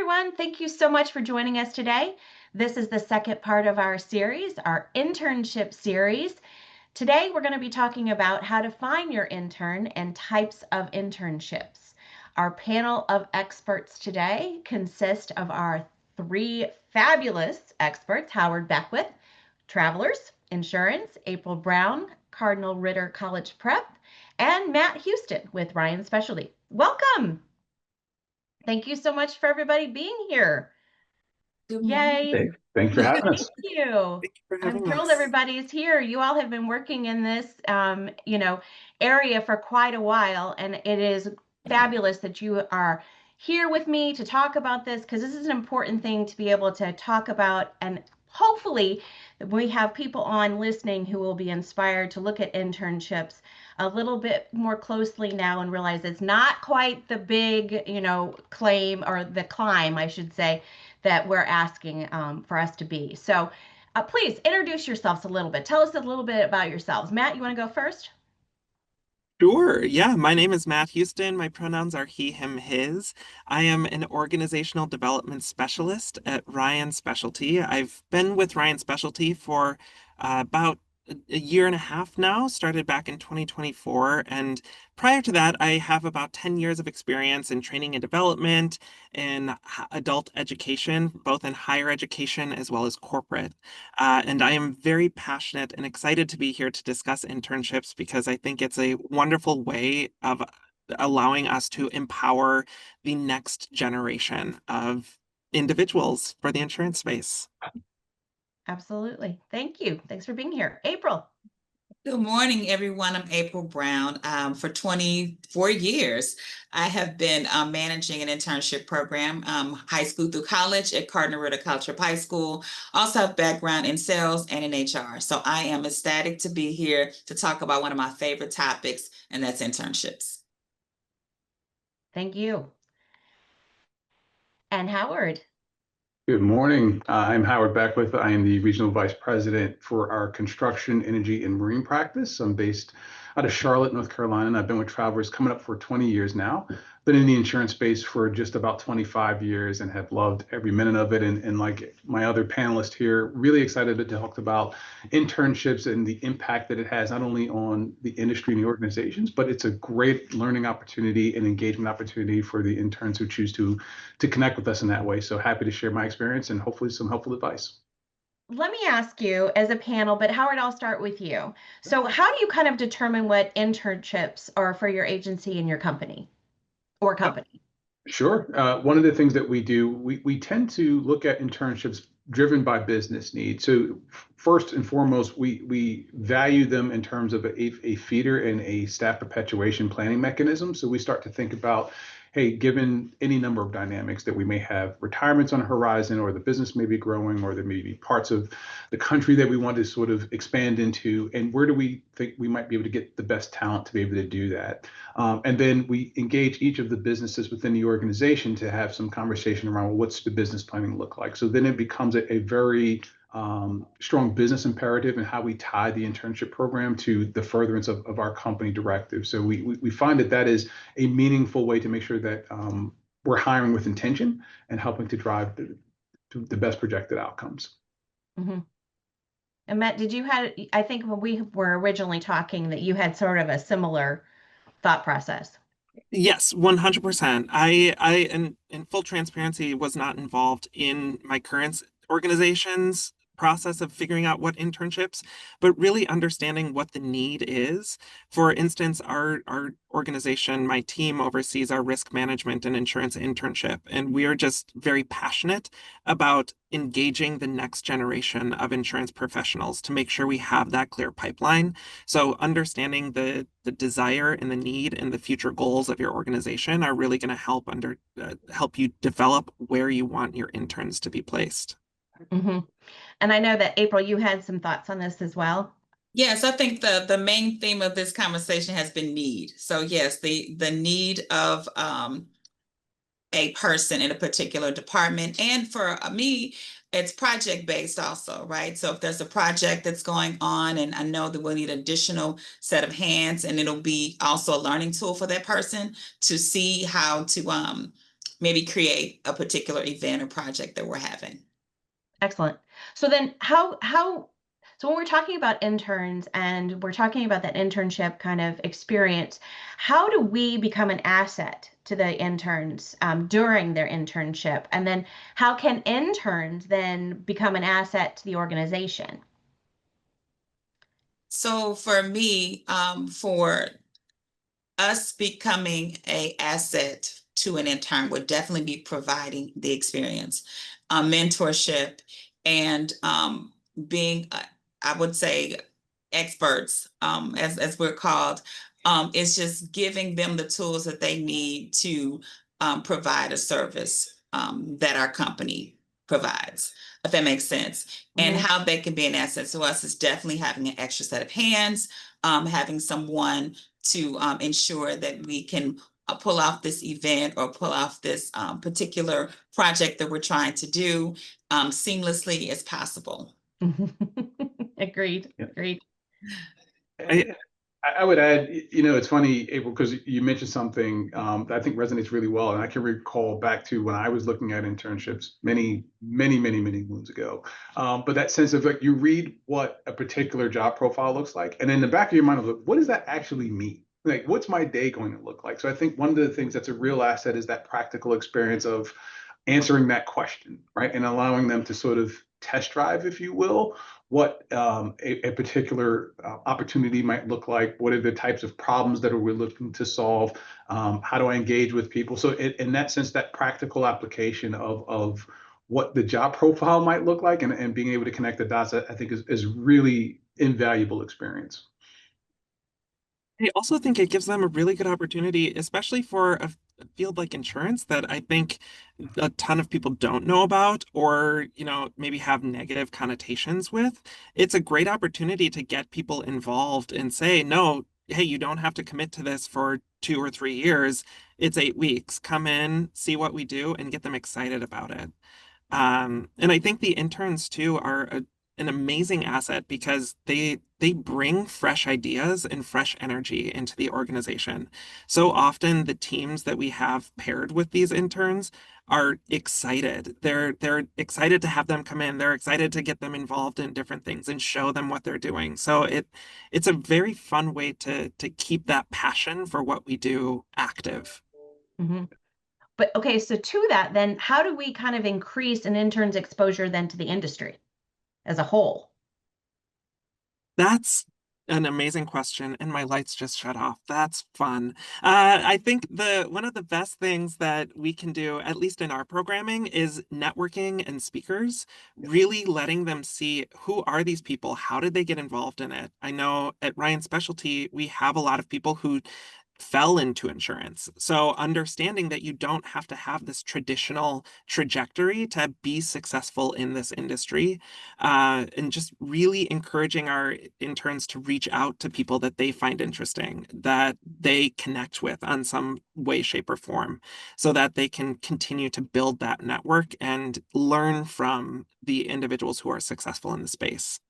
everyone. Thank you so much for joining us today. This is the second part of our series, our internship series. Today, we're going to be talking about how to find your intern and types of internships. Our panel of experts today consist of our three fabulous experts, Howard Beckwith, Travelers, Insurance, April Brown, Cardinal Ritter College Prep, and Matt Houston with Ryan Specialty. Welcome. Thank you so much for everybody being here. Good morning. Yay. Thanks for having us. Thank you. Thank you for I'm having thrilled us. everybody is here. You all have been working in this, area for quite a while, and it is fabulous that you are here with me to talk about this because this is an important thing to be able to talk about, and hopefully we have people on listening who will be inspired to look at internships a little bit more closely now and realize it's not quite the big, claim or the climb, I should say, that we're asking for us to be. So please introduce yourselves a little bit. Tell us a little bit about yourselves. Matt, you want to go first? Sure. Yeah, my name is Matt Houston. My pronouns are he, him, his. I am an organizational development specialist at Ryan Specialty. I've been with Ryan Specialty for about a year and a half now, started back in 2024. And prior to that, I have about 10 years of experience in training and development in adult education, both in higher education as well as corporate. And I am very passionate and excited to be here to discuss internships because I think it's a wonderful way of allowing us to empower the next generation of individuals for the insurance space. Absolutely. Thank you. Thanks for being here. April. Good morning, everyone. I'm April Brown. For 24 years, I have been managing an internship program, high school through college at Cardinal Ritter College Prep High School. Also have background in sales and in HR. So I am ecstatic to be here to talk about one of my favorite topics, and that's internships. Thank you. And Howard. Good morning. I'm Howard Beckwith. I am the Regional Vice President for our Construction, Energy, and Marine practice. I'm based out of Charlotte, North Carolina, and I've been with Travelers coming up for 20 years now. Been in the insurance space for just about 25 years and have loved every minute of it. And like my other panelists here, really excited to talk about internships and the impact that it has not only on the industry and the organizations, but it's a great learning opportunity and engagement opportunity for the interns who choose to connect with us in that way. So happy to share my experience and hopefully some helpful advice. Let me ask you as a panel, but Howard, I'll start with you. So how do you kind of determine what internships are for your agency and your company or company? Sure. One of the things that we do, we tend to look at internships driven by business needs. So first and foremost, we value them in terms of a feeder and a staff perpetuation planning mechanism. So we start to think about, hey, given any number of dynamics that we may have retirements on the horizon, or the business may be growing, or there may be parts of the country that we want to sort of expand into, and where do we think we might be able to get the best talent to be able to do that? And then we engage each of the businesses within the organization to have some conversation around, well, what's the business planning look like? So then it becomes a very strong business imperative in how we tie the internship program to the furtherance of our company directive. So we find that is a meaningful way to make sure that we're hiring with intention and helping to drive the best projected outcomes. Mm-hmm. And Matt, I think when we were originally talking that you had sort of a similar thought process. Yes, 100%. In full transparency, was not involved in my current organization's process of figuring out what internships, but really understanding what the need is. For instance, our organization, my team oversees our risk management and insurance internship, and we are just very passionate about engaging the next generation of insurance professionals to make sure we have that clear pipeline. So understanding the desire and the need and the future goals of your organization are really going to help you develop where you want your interns to be placed. Mm-hmm. And I know that April, you had some thoughts on this as well. Yes, I think the main theme of this conversation has been need. So yes, the need of a person in a particular department. And for me, it's project based also, right? So if there's a project that's going on and I know that we'll need additional set of hands, and it'll be also a learning tool for that person to see how to maybe create a particular event or project that we're having. Excellent. So then so when we're talking about interns and we're talking about that internship kind of experience, how do we become an asset to the interns during their internship? And then how can interns then become an asset to the organization? So for me, for us becoming a asset to an intern would definitely be providing the experience, mentorship, and being, I would say, experts, as we're called. It's just giving them the tools that they need to provide a service that our company provides, if that makes sense. And Mhm. how they can be an asset to us is definitely having an extra set of hands, having someone to ensure that we can pull off this event or pull off this particular project that we're trying to do seamlessly as possible. Agreed. Yeah. Agreed. I, I would add, it's funny, April, because you mentioned something that I think resonates really well. And I can recall back to when I was looking at internships many, many, many, many moons ago. But that sense of like, you read what a particular job profile looks like, and in the back of your mind, of like, what does that actually mean? Like, what's my day going to look like? So I think one of the things that's a real asset is that practical experience of answering that question, right? And allowing them to sort of test drive, if you will, what a particular opportunity might look like. What are the types of problems that we're looking to solve? How do I engage with people? So in that sense, that practical application of what the job profile might look like and being able to connect the dots, I think is really invaluable experience. I also think it gives them a really good opportunity, especially for a field like insurance that I think a ton of people don't know about or, maybe have negative connotations with. It's a great opportunity to get people involved and say, no, hey, you don't have to commit to this for 2 or 3 years. It's 8 weeks. Come in, see what we do, and get them excited about it. And I think the interns too are an amazing asset because they bring fresh ideas and fresh energy into the organization. So often the teams that we have paired with these interns are excited. They're excited to have them come in. They're excited to get them involved in different things and show them what they're doing. So it's a very fun way to keep that passion for what we do active. Mhm. But okay, so to that, then how do we kind of increase an intern's exposure then to the industry as a whole? That's an amazing question, and my lights just shut off. That's fun. I think the one of the best things that we can do, at least in our programming, is networking and speakers, really letting them see who are these people, how did they get involved in it. I know at Ryan Specialty, we have a lot of people who fell into insurance. So understanding that you don't have to have this traditional trajectory to be successful in this industry, and just really encouraging our interns to reach out to people that they find interesting, that they connect with on some way, shape, or form, so that they can continue to build that network and learn from the individuals who are successful in the space.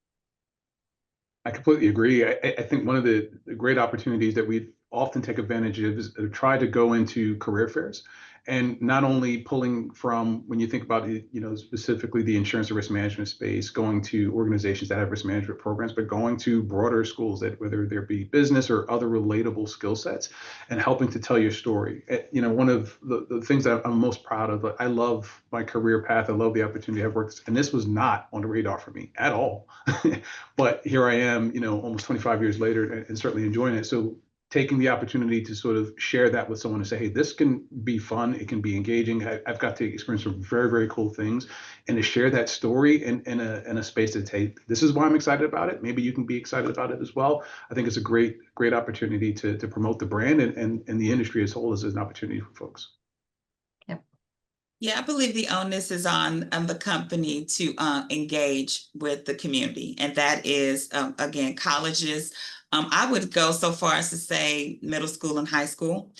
I completely agree. I think one of the great opportunities that we often take advantage of is to try to go into career fairs and not only pulling from when you think about it, specifically the insurance and risk management space, going to organizations that have risk management programs, but going to broader schools that whether there be business or other relatable skill sets and helping to tell your story. One of the things that I'm most proud of, I love my career path. I love the opportunity I've worked, and this was not on the radar for me at all. But here I am, almost 25 years later and certainly enjoying it. So taking the opportunity to sort of share that with someone and say, hey, this can be fun. It can be engaging. I've got to experience some very, very cool things and to share that story in a space that, hey, this is why I'm excited about it. Maybe you can be excited about it as well. I think it's a great, great opportunity to promote the brand and the industry as a whole as an opportunity for folks. Yep. Yeah, I believe the onus is on the company to engage with the community, and that is again colleges. I would go so far as to say middle school and high school,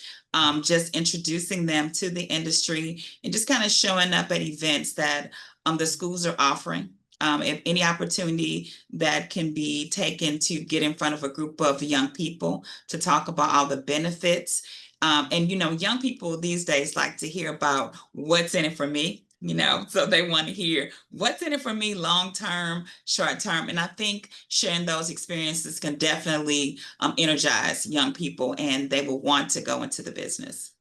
just introducing them to the industry and just kind of showing up at events that the schools are offering. If any opportunity that can be taken to get in front of a group of young people to talk about all the benefits And young people these days like to hear about what's in it for me. So they want to hear what's in it for me long term, short term. And I think sharing those experiences can definitely energize young people and they will want to go into the business.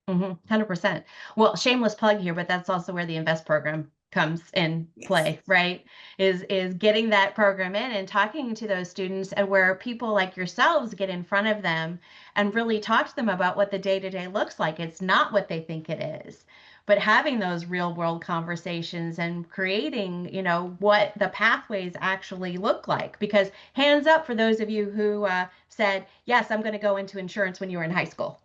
100%. Well, shameless plug here, but that's also where the Invest program comes in Yes. play, right? Is getting that program in and talking to those students, and where people like yourselves get in front of them and really talk to them about what the day-to-day looks like. It's not what they think it is, but having those real world conversations and creating, what the pathways actually look like. Because hands up for those of you who said, yes, I'm going to go into insurance when you were in high school.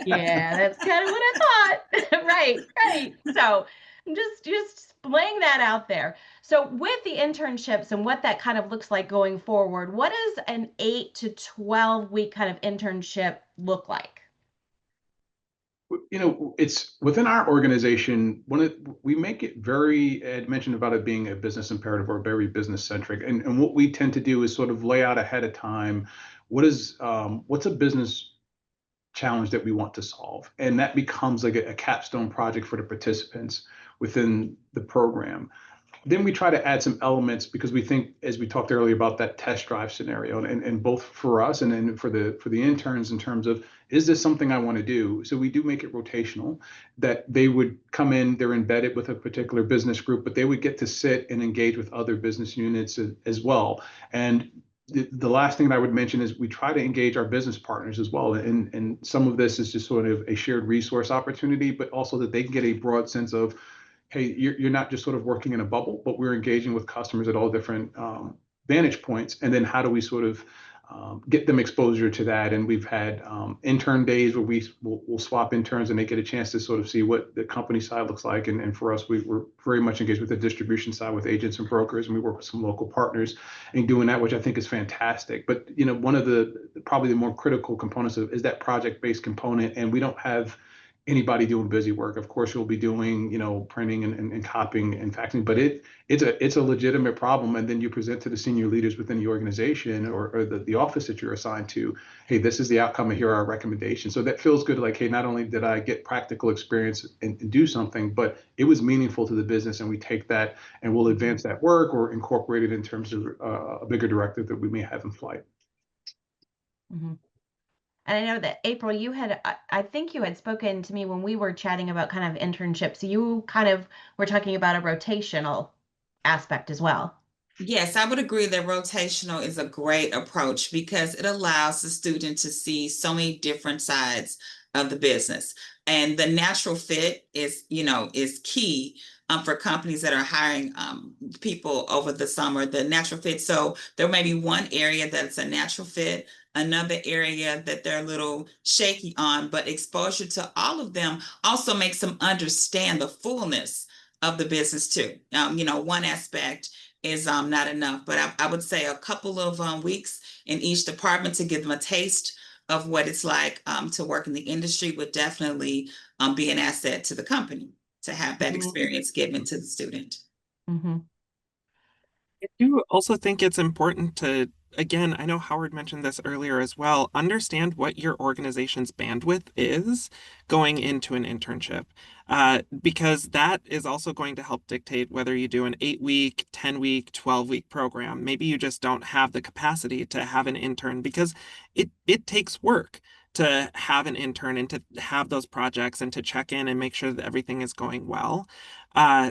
Yeah, that's kind of what I thought. Right, right. So I'm just laying that out there. So with the internships and what that kind of looks like going forward, what does an 8 to 12 week kind of internship look like? It's within our organization. We make it very. I mentioned about it being a business imperative or very business centric, and what we tend to do is sort of lay out ahead of time what's a business challenge that we want to solve. And that becomes like a capstone project for the participants within the program. Then we try to add some elements because we think, as we talked earlier about that test drive scenario, and both for us and then for the interns in terms of, is this something I want to do? So we do make it rotational, that they would come in, they're embedded with a particular business group, but they would get to sit and engage with other business units as well. And the last thing that I would mention is we try to engage our business partners as well. And some of this is just sort of a shared resource opportunity, but also that they can get a broad sense of, hey, you're not just sort of working in a bubble, but we're engaging with customers at all different vantage points. And then how do we sort of get them exposure to that? And we've had intern days where we'll swap interns and they get a chance to sort of see what the company side looks like. And for us, we're very much engaged with the distribution side with agents and brokers, and we work with some local partners in doing that, which I think is fantastic. But one of the probably the more critical components is that project-based component, and we don't have anybody doing busy work. Of course, you'll be doing, printing and copying and faxing, but it's a legitimate problem. And then you present to the senior leaders within the organization or the office that you're assigned to, hey, this is the outcome, and here are our recommendations. So that feels good. Like, hey, not only did I get practical experience and do something, but it was meaningful to the business, and we take that and we'll advance that work or incorporate it in terms of a bigger directive that we may have in flight. Mm-hmm. And I know that April, I think you had spoken to me when we were chatting about kind of internships. You kind of were talking about a rotational aspect as well. Yes, I would agree that rotational is a great approach because it allows the student to see so many different sides of the business. And the natural fit is key for companies that are hiring people over the summer, the natural fit. So there may be one area that's a natural fit, another area that they're a little shaky on, but exposure to all of them also makes them understand the fullness of the business too. One aspect is not enough, but I would say a couple of weeks in each department to give them a taste of what it's like to work in the industry would definitely be an asset to the company to have that experience given to the student. Mm-hmm. I do also think it's important to, again, I know Howard mentioned this earlier as well, understand what your organization's bandwidth is going into an internship, because that is also going to help dictate whether you do an 8-week, 10-week, 12-week program. Maybe you just don't have the capacity to have an intern because it takes work to have an intern and to have those projects and to check in and make sure that everything is going well.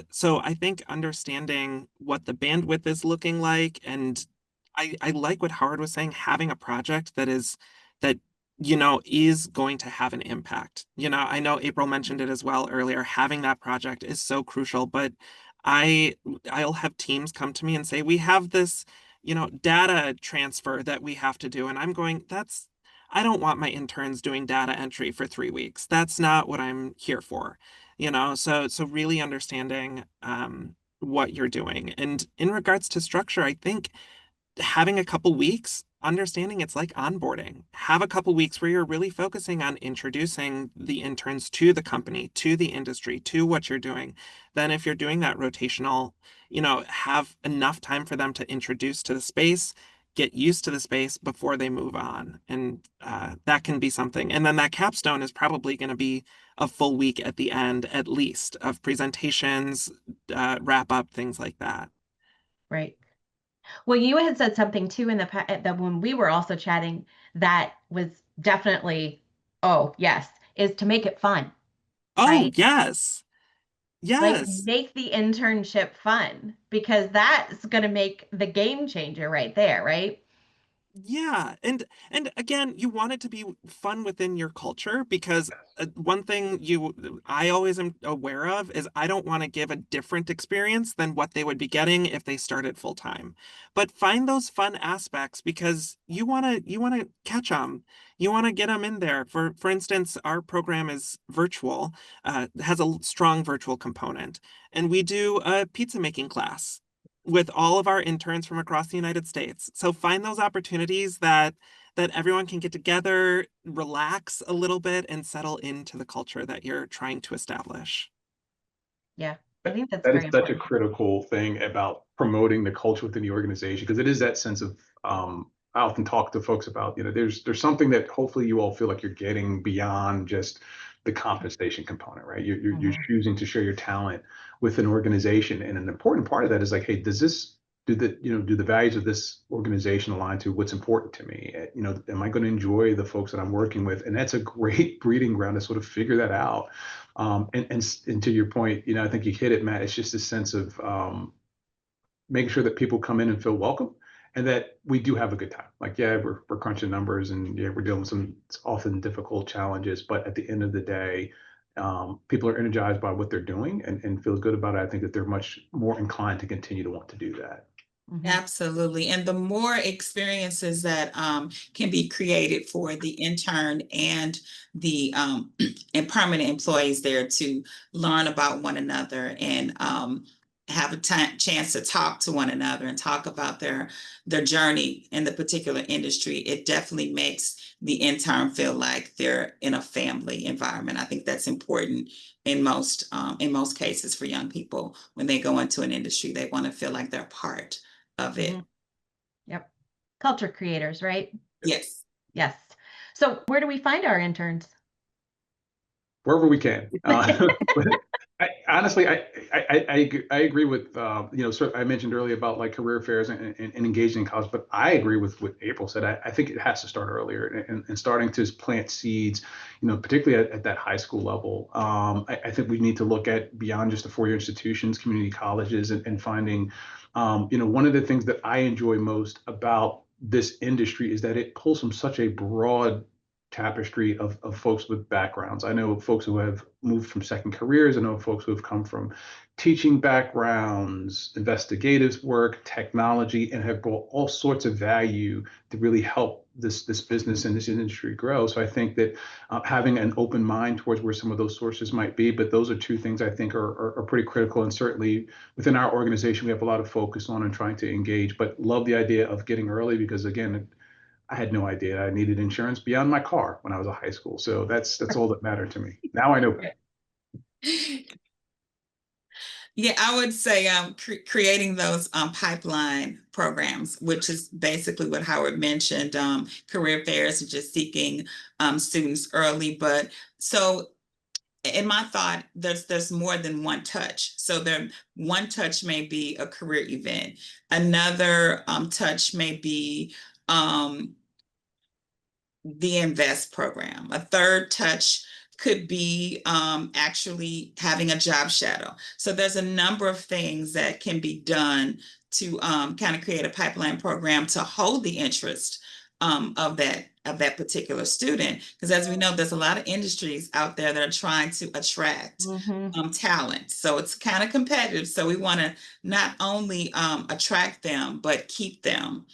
So I think understanding what the bandwidth is looking like, and I like what Howard was saying, having a project that is going to have an impact. I know April mentioned it as well earlier. Having that project is so crucial, but I'll have teams come to me and say, we have this, data transfer that we have to do. And I'm going, I don't want my interns doing data entry for 3 weeks. That's not what I'm here for. So really understanding what you're doing. And in regards to structure, I think having a couple weeks, understanding it's like onboarding. Have a couple weeks where you're really focusing on introducing the interns to the company, to the industry, to what you're doing. Then if you're doing that rotational, have enough time for them to introduce to the space, get used to the space before they move on. And that can be something. And then that capstone is probably going to be a full week at the end, at least, of presentations, wrap up, things like that. Right. Well, you had said something too in the that when we were also chatting that was definitely, oh, yes, is to make it fun, Oh, right? yes. Like Yes. make the internship fun because that's going to make the game changer right there, right? Yeah, and again, you want it to be fun within your culture because one thing I always am aware of is I don't want to give a different experience than what they would be getting if they started full time. But find those fun aspects because you want to catch them. You want to get them in there. For instance, our program is virtual, has a strong virtual component, and we do a pizza making class with all of our interns from across the United States. So find those opportunities that everyone can get together, relax a little bit, and settle into the culture that you're trying to establish. Yeah, I think that's That is very such a important. critical thing about promoting the culture within the organization because it is that sense of I often talk to folks about, there's something that hopefully you all feel like you're getting beyond just the compensation component, right? You're Mhm. choosing to share your talent with an organization. And an important part of that is like, hey, do the values of this organization align to what's important to me? Am I going to enjoy the folks that I'm working with? And that's a great breeding ground to sort of figure that out. And to your point, I think you hit it, Matt. It's just a sense of making sure that people come in and feel welcome and that we do have a good time. Like, yeah, we're crunching numbers and yeah, we're dealing with some often difficult challenges, but at the end of the day, people are energized by what they're doing and feel good about it. I think that they're much more inclined to continue to want to do that. Mhm. Absolutely. And the more experiences that can be created for the intern and the and permanent employees there to learn about one another and have a chance to talk to one another and talk about their journey in the particular industry, it definitely makes the intern feel like they're in a family environment. I think that's important in most cases for young people when they go into an industry, they want to feel like they're part of it. Mhm. Yep. Culture creators, right? Yes. Yes. So where do we find our interns? Wherever we can. But honestly, I agree with sort of, I mentioned earlier about like career fairs and engaging in college, but I agree with what April said. I think it has to start earlier and starting to plant seeds, particularly at that high school level. I think we need to look at beyond just the four-year institutions, community colleges, and finding, one of the things that I enjoy most about this industry is that it pulls from such a broad tapestry of folks with backgrounds. I know folks who have moved from second careers. I know folks who have come from teaching backgrounds, investigative work, technology, and have brought all sorts of value to really help this business and this industry grow. So I think that having an open mind towards where some of those sources might be, but those are two things I think are pretty critical. And certainly within our organization, we have a lot of focus on and trying to engage, but love the idea of getting early because again, I had no idea I needed insurance beyond my car when I was in high school. So that's all that mattered to me. Now I know. Yeah, I would say creating those pipeline programs, which is basically what Howard mentioned, career fairs and just seeking students early. But so in my thought, there's more than one touch. So there one touch may be a career event. Another touch may be the invest program. A third touch could be actually having a job shadow. So there's a number of things that can be done to kind of create a pipeline program to hold the interest of that particular student. Because as we know, there's a lot of industries out there that are trying to attract Hmm. talent. So it's kind of competitive. So we want to not only attract them, but keep them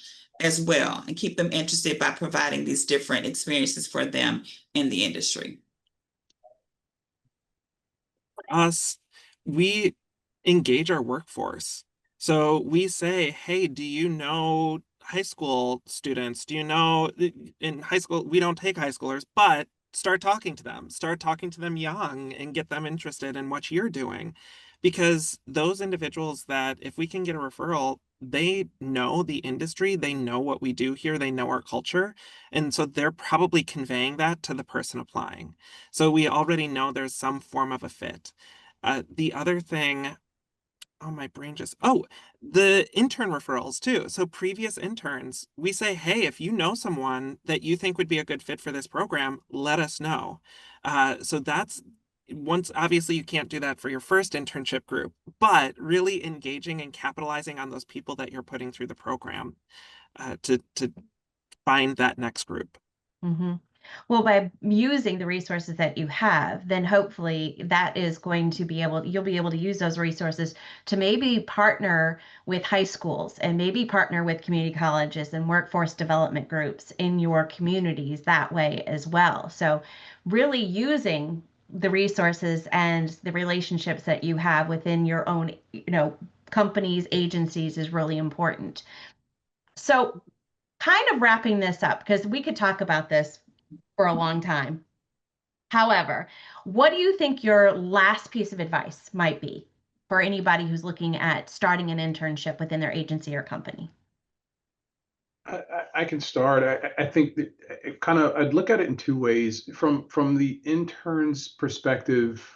as well and keep them interested by providing these different experiences for them in the industry. Us, we engage our workforce. So we say, hey, do you know high school students? Do you know in high school, we don't take high schoolers, but start talking to them young and get them interested in what you're doing. because those individuals that if we can get a referral, they know the industry, they know what we do here, they know our culture, and so they're probably conveying that to the person applying. So we already know there's some form of a fit. The other thing, oh, my brain just, oh, the intern referrals too. So previous interns, we say, hey, if you know someone that you think would be a good fit for this program, let us know. So that's once, obviously, you can't do that for your first internship group, but really engaging and capitalizing on those people that you're putting through the program to find that next group. Mm-hmm. Well, by using the resources that you have, then hopefully that is going to be able, you'll be able to use those resources to maybe partner with high schools and maybe partner with community colleges and workforce development groups in your communities that way as well. So really using the resources and the relationships that you have within your own, companies, agencies is really important. So kind of wrapping this up, because we could talk about this for a long time. However, what do you think your last piece of advice might be for anybody who's looking at starting an internship within their agency or company? I can start. I think that I'd look at it in two ways. From the intern's perspective,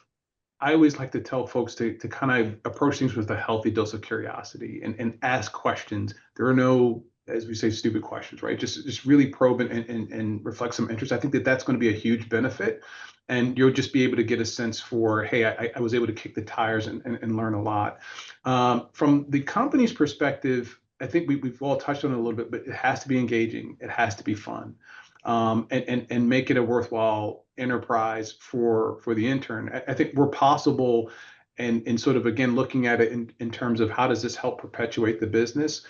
I always like to tell folks to kind of approach things with a healthy dose of curiosity and ask questions. There are no, as we say, stupid questions, right? Just really probe and reflect some interest. I think that that's going to be a huge benefit. And you'll just be able to get a sense for, hey, I was able to kick the tires and learn a lot. From the company's perspective, I think we've all touched on it a little bit, but it has to be engaging. It has to be fun, and make it a worthwhile enterprise for the intern. I think we're possible, and sort of again looking at it in terms of how does this help perpetuate the business.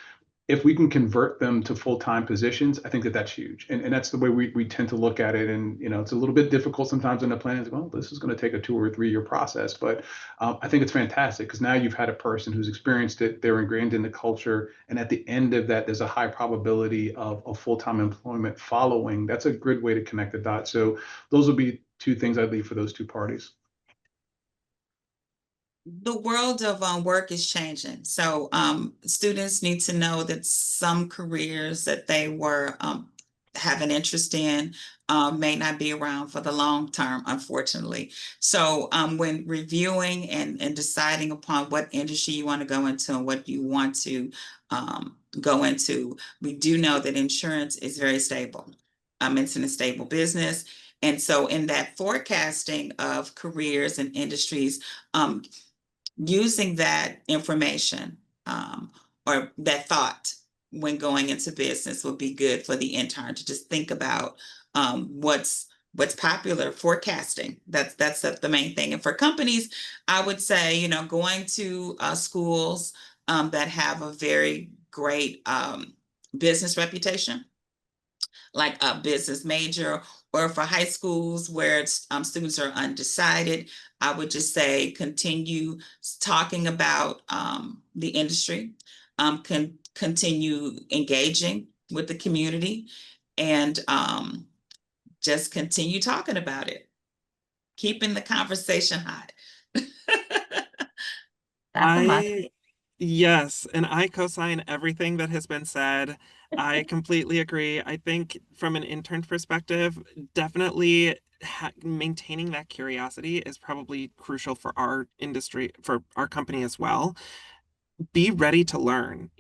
If we can convert them to full-time positions, I think that that's huge. And that's the way we tend to look at it. And, it's a little bit difficult sometimes in the planning. Well, this is going to take a 2 or 3 year process. But I think it's fantastic because now you've had a person who's experienced it. They're ingrained in the culture. And at the end of that, there's a high probability of full-time employment following. That's a good way to connect the dots. So those would be two things I'd leave for those two parties. The world of work is changing. So students need to know that some careers that they were have an interest in may not be around for the long term, unfortunately. So when reviewing and deciding upon what industry you want to go into and what you want to go into, we do know that insurance is very stable. It's in a stable business. And so in that forecasting of careers and industries, using that information or that thought when going into business would be good for the intern to just think about what's popular, forecasting. That's the main thing. And for companies, I would say, going to schools that have a very great business reputation, like a business major, or for high schools where students are undecided, I would just say continue talking about the industry, continue engaging with the community, and just continue talking about it, keeping the conversation hot. That's a must. Yes, and I co-sign everything that has been said. I completely agree. I think from an intern perspective, definitely maintaining that curiosity is probably crucial for our industry, for our company as well. Be ready to learn,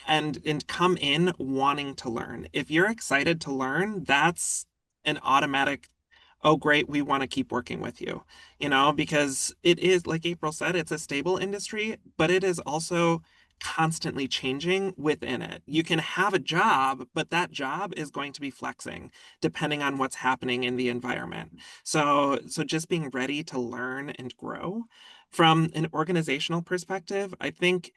and come in wanting to learn. If you're excited to learn, that's an automatic, oh, great, we want to keep working with you, because it is, like April said, it's a stable industry, but it is also constantly changing within it. You can have a job, but that job is going to be flexing depending on what's happening in the environment. So just being ready to learn and grow. From an organizational perspective, I think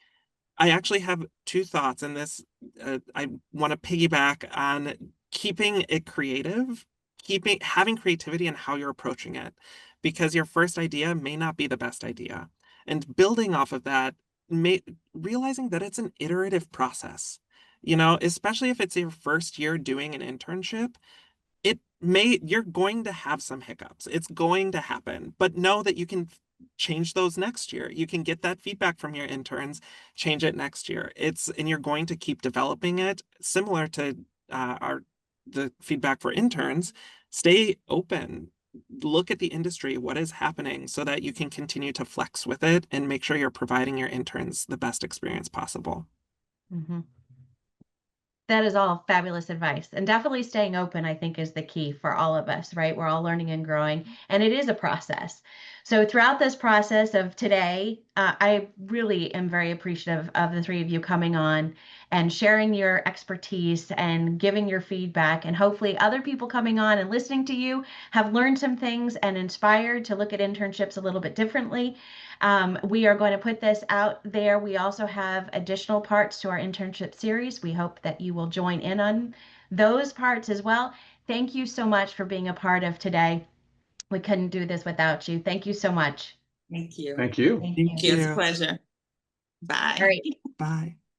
I actually have two thoughts in this. I want to piggyback on keeping it creative, having creativity in how you're approaching it, because your first idea may not be the best idea. And building off of that, realizing that it's an iterative process, especially if it's your first year doing an internship, you're going to have some hiccups. It's going to happen, but know that you can change those next year. You can get that feedback from your interns, change it next year. And you're going to keep developing it, similar to the feedback for interns. Stay open. Look at the industry, what is happening, so that you can continue to flex with it and make sure you're providing your interns the best experience possible. Mm-hmm. That is all fabulous advice. And definitely staying open, I think, is the key for all of us, right? We're all learning and growing, and it is a process. So throughout this process of today, I really am very appreciative of the three of you coming on and sharing your expertise and giving your feedback. And hopefully other people coming on and listening to you have learned some things and inspired to look at internships a little bit differently. We are going to put this out there. We also have additional parts to our internship series. We hope that you will join in on those parts as well. Thank you so much for being a part of today. We couldn't do this without you. Thank you so much. Thank you. Thank you. Thank Thank you. It's a you. pleasure. Bye. All right. Bye.